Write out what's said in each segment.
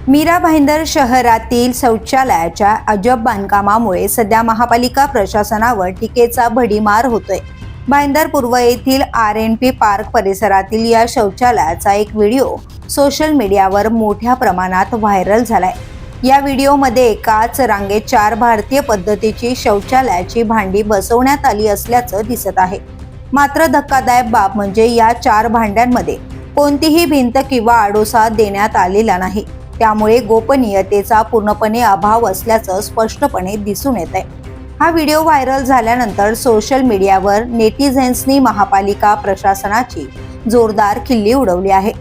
मीरा भाईंदर शहरातील शौचालयाच्या अजब बांधकामामुळे सध्या महापालिका प्रशासनावर टीकेचा भडीमार होतोय। भाईंदर पूर्व येथील RNP पार्क परिसरातील या शौचालयाचा एक व्हिडिओ सोशल मीडियावर मोठ्या प्रमाणात व्हायरल झालाय। या व्हिडिओमध्ये एकाच रांगेत 4 भारतीय पद्धतीची शौचालयाची भांडी बसवण्यात आली असल्याचं दिसत आहे। मात्र धक्कादायक बाब म्हणजे या 4 भांड्यांमध्ये कोणतीही भिंत किंवा आडोसा देण्यात आलेला नाही। त्यामुळे गोपनीयतेचा पूर्णपणे अभाव असल्याचं स्पष्टपणे दिसून येत आहे। हा व्हिडिओ व्हायरल झाल्यानंतर सोशल मीडियावर नेटिझन्सनी महापालिका प्रशासनाची जोरदार खिल्ली उडवली आहे।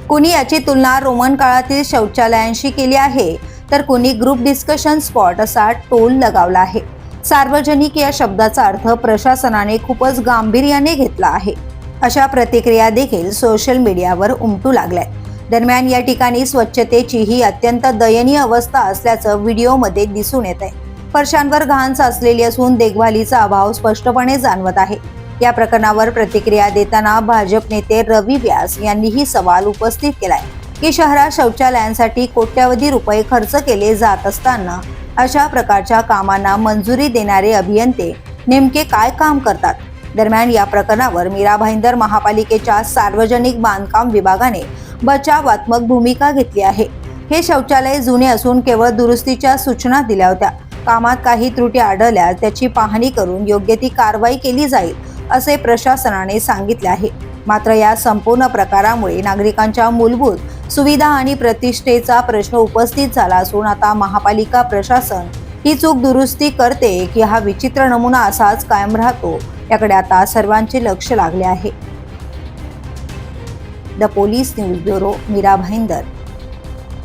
कुणी याची तुलना रोमन काळातील शौचालयांशी केली आहे, तर कुणी ग्रुप डिस्कशन स्पॉट असा टोल लगावला आहे। सार्वजनिक या शब्दाचा अर्थ प्रशासनाने खूपच गांभीर्याने घेतला आहे, अशा प्रतिक्रिया देखील सोशल मीडियावर उमटू लागल्या। दरम्यान या ठिकाणी स्वच्छतेची ही अत्यंत दयनीय अवस्था असल्याचं व्हिडिओमध्ये दिसून येत आहे। फरशांवर घाण साचलेली असून देखभालीचा अभाव स्पष्टपणे जाणवत आहे। या प्रकरणावर प्रतिक्रिया देताना भाजप नेते रवी व्यास यांनीही सवाल उपस्थित केलाय की शहरात शौचालयांसाठी कोट्यवधी रुपये खर्च केले जात असताना अशा प्रकारच्या कामांना मंजुरी देणारे अभियंते नेमके काय काम करतात। दरम्यान या प्रकरणावर मीरा भाईंदर महापालिकेच्या सार्वजनिक बांधकाम विभागाने बचावात्मक भूमिका घेतली आहे। हे शौचालय जुने असून केवळ दुरुस्तीच्या सूचना दिल्या होत्या। कामात काही त्रुटी आढळल्यास त्याची पाहणी करून योग्य ती कारवाई केली जाईल, असे प्रशासनाने सांगितले आहे। मात्र या संपूर्ण प्रकारामुळे नागरिकांच्या मूलभूत सुविधा आणि प्रतिष्ठेचा प्रश्न उपस्थित झाला असून आता महापालिका प्रशासन ही चूक दुरुस्ती करते की हा विचित्र नमुना असाच कायम राहतो, याकडे आता सर्वांचे लक्ष लागले आहे। The police news bureau, Mira Bhayandar.